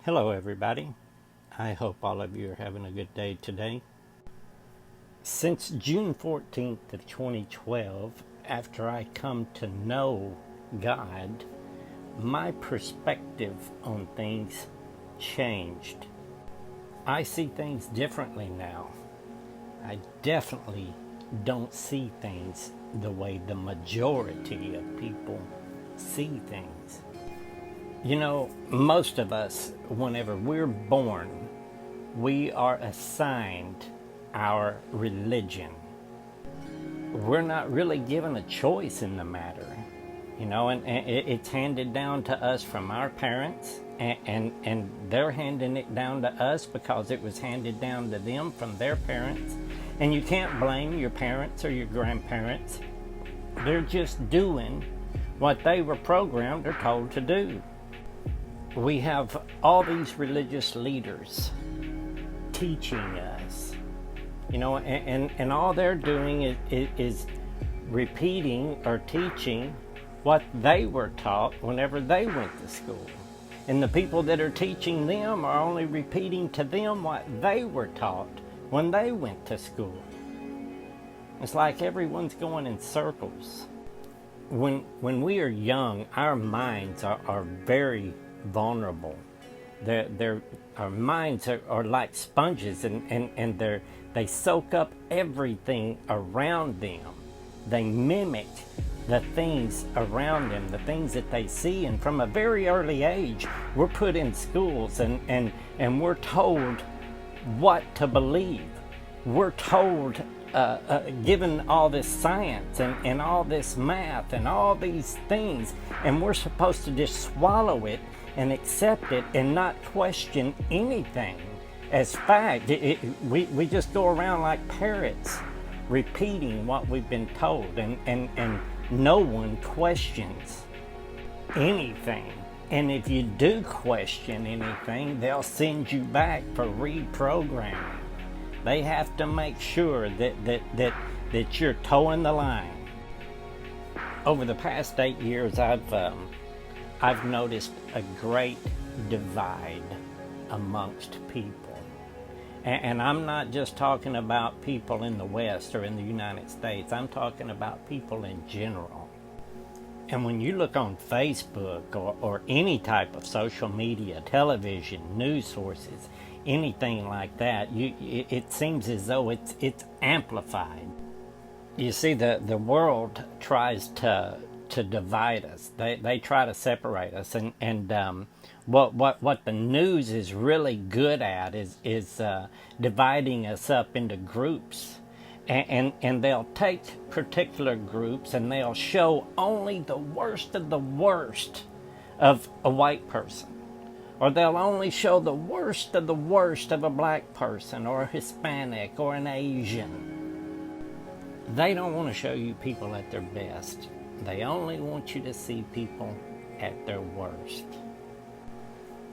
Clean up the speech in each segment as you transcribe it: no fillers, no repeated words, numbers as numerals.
Hello, everybody. I hope all of you are having a good day today. Since June 14th of 2012, after I come to know God, my perspective on things changed. I see things differently now. I definitely don't see things the way the majority of people see things. You know, most of us, whenever we're born, we are assigned our religion. We're not really given a choice in the matter, and it's handed down to us from our parents, and they're handing it down to us because it was handed down to them from their parents. And you can't blame your parents or your grandparents. They're just doing what they were programmed or told to do. We have all these religious leaders teaching us, and all they're doing is repeating or teaching what they were taught whenever they went to school. And the people that are teaching them are only repeating to them what they were taught when they went to school. It's like everyone's going in circles. When we are young, our minds are very vulnerable. Our minds are like sponges, and they soak up everything around them. They mimic the things around them, the things that they see. And from a very early age, we're put in schools and we're told what to believe. We're told, given all this science and all this math and all these things, and we're supposed to just swallow it and accept it and not question anything as fact. We just go around like parrots repeating what we've been told, and no one questions anything. And if you do question anything, they'll send you back for reprogramming. They have to make sure that you're towing the line. Over the past 8 years, I've noticed a great divide amongst people. And I'm not just talking about people in the West or in the United States. I'm talking about people in general. And when you look on Facebook or any type of social media, television, news sources, anything like that, it seems as though it's amplified. You see, the world tries to divide us. They try to separate us, and what the news is really good at is dividing us up into groups, and they'll take particular groups and they'll show only the worst of the worst of a white person, or they'll only show the worst of a black person or a Hispanic or an Asian. They don't want to show you people at their best. They only want you to see people at their worst.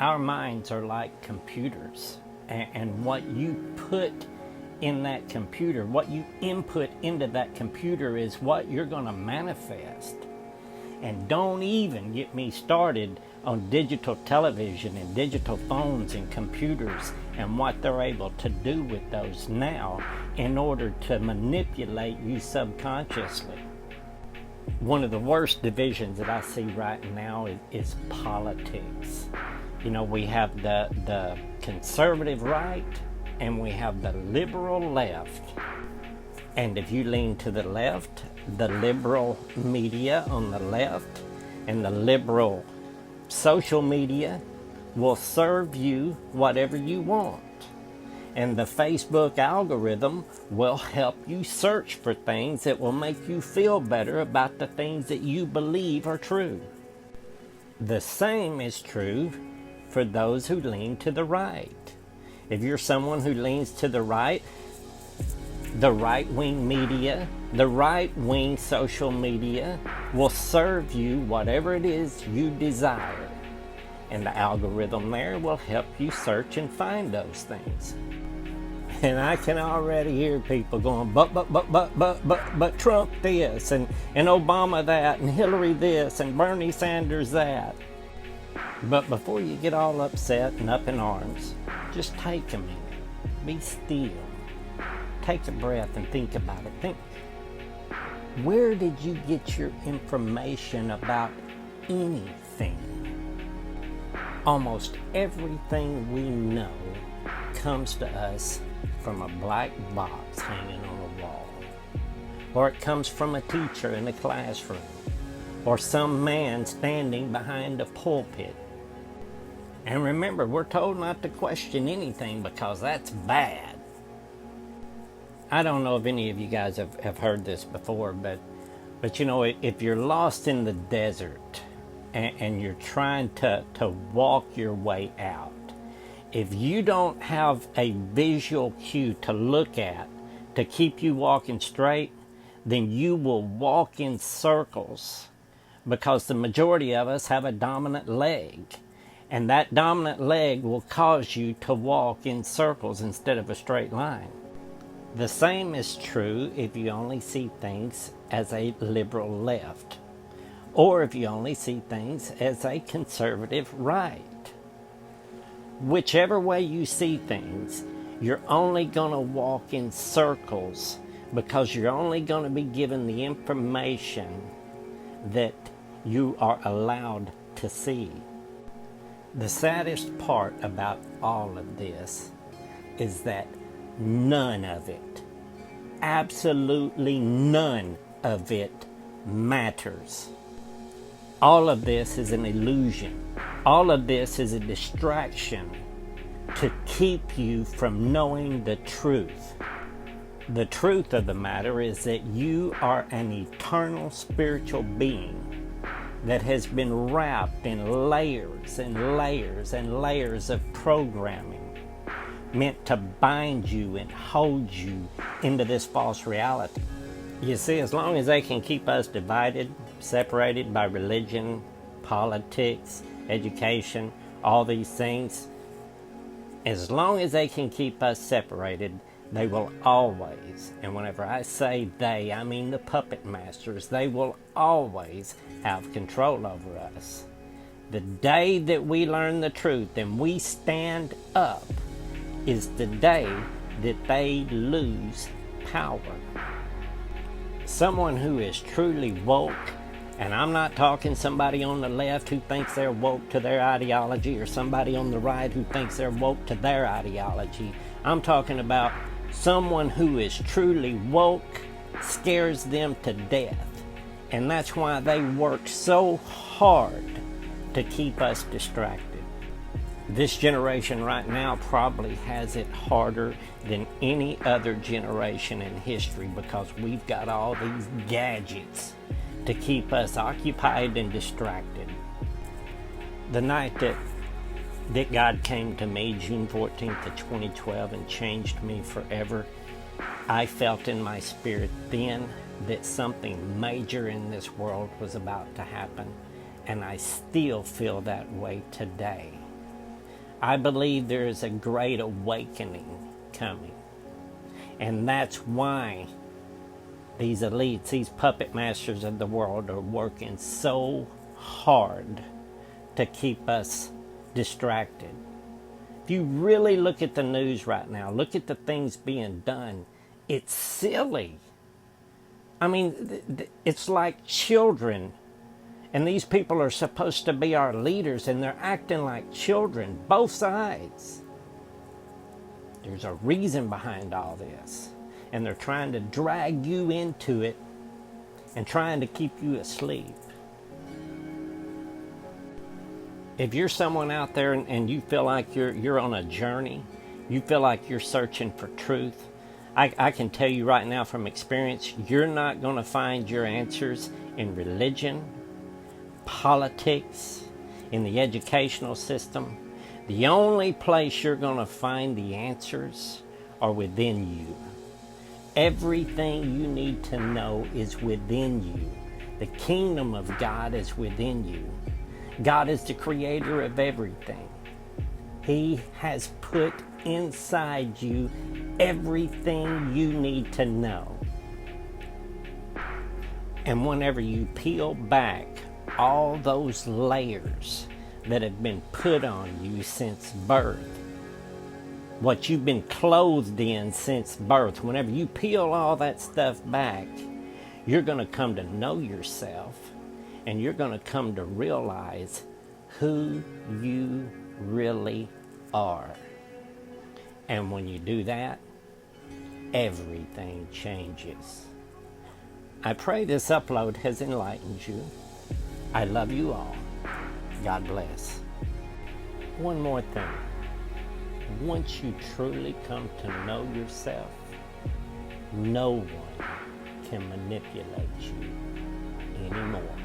Our minds are like computers, and what you put in that computer, what you input into that computer, is what you're going to manifest. And don't even get me started on digital television and digital phones and computers and what they're able to do with those now in order to manipulate you subconsciously. One of the worst divisions that I see right now is politics. We have the conservative right and we have the liberal left. And if you lean to the left, the liberal media on the left and the liberal social media will serve you whatever you want. And the Facebook algorithm will help you search for things that will make you feel better about the things that you believe are true. The same is true for those who lean to the right. If you're someone who leans to the right-wing media, the right-wing social media will serve you whatever it is you desire. And the algorithm there will help you search and find those things. And I can already hear people going, but Trump this, and Obama that, and Hillary this, and Bernie Sanders that. But before you get all upset and up in arms, just take a minute. Be still. Take a breath and think about it. Think, where did you get your information about anything? Almost everything we know comes to us from a black box hanging on a wall. Or it comes from a teacher in a classroom. Or some man standing behind a pulpit. And remember, we're told not to question anything because that's bad. I don't know if any of you guys have heard this before, but you know, if you're lost in the desert and you're trying to walk your way out, if you don't have a visual cue to look at to keep you walking straight, then you will walk in circles because the majority of us have a dominant leg. And that dominant leg will cause you to walk in circles instead of a straight line. The same is true if you only see things as a liberal left, or if you only see things as a conservative right. Whichever way you see things, you're only going to walk in circles because you're only going to be given the information that you are allowed to see. The saddest part about all of this is that none of it, absolutely none of it matters. All of this is an illusion. All of this is a distraction to keep you from knowing the truth. The truth of the matter is that you are an eternal spiritual being that has been wrapped in layers and layers and layers of programming meant to bind you and hold you into this false reality. You see, as long as they can keep us divided, separated by religion, politics, education, all these things, as long as they can keep us separated, they will always, and whenever I say they, I mean the puppet masters, they will always have control over us. The day that we learn the truth and we stand up is the day that they lose power. Someone who is truly woke, and I'm not talking somebody on the left who thinks they're woke to their ideology or somebody on the right who thinks they're woke to their ideology. I'm talking about someone who is truly woke scares them to death. And that's why they work so hard to keep us distracted. This generation right now probably has it harder than any other generation in history because we've got all these gadgets to keep us occupied and distracted. The night that God came to me, June 14th of 2012, and changed me forever, I felt in my spirit then that something major in this world was about to happen, and I still feel that way today. I believe there is a great awakening coming, and that's why these elites, these puppet masters of the world are working so hard to keep us distracted. If you really look at the news right now, look at the things being done, it's silly. I mean, it's like children, and these people are supposed to be our leaders, and they're acting like children, both sides. There's a reason behind all this, and they're trying to drag you into it and trying to keep you asleep. If you're someone out there and you feel like you're on a journey, you feel like you're searching for truth, I can tell you right now from experience, you're not going to find your answers in religion, politics, in the educational system. The only place you're going to find the answers are within you. Everything you need to know is within you. The kingdom of God is within you. God is the creator of everything. He has put inside you everything you need to know. And whenever you peel back all those layers that have been put on you since birth, what you've been clothed in since birth. Whenever you peel all that stuff back, you're going to come to know yourself, and you're going to come to realize who you really are. And when you do that, everything changes. I pray this upload has enlightened you. I love you all. God bless. One more thing. Once you truly come to know yourself, no one can manipulate you anymore.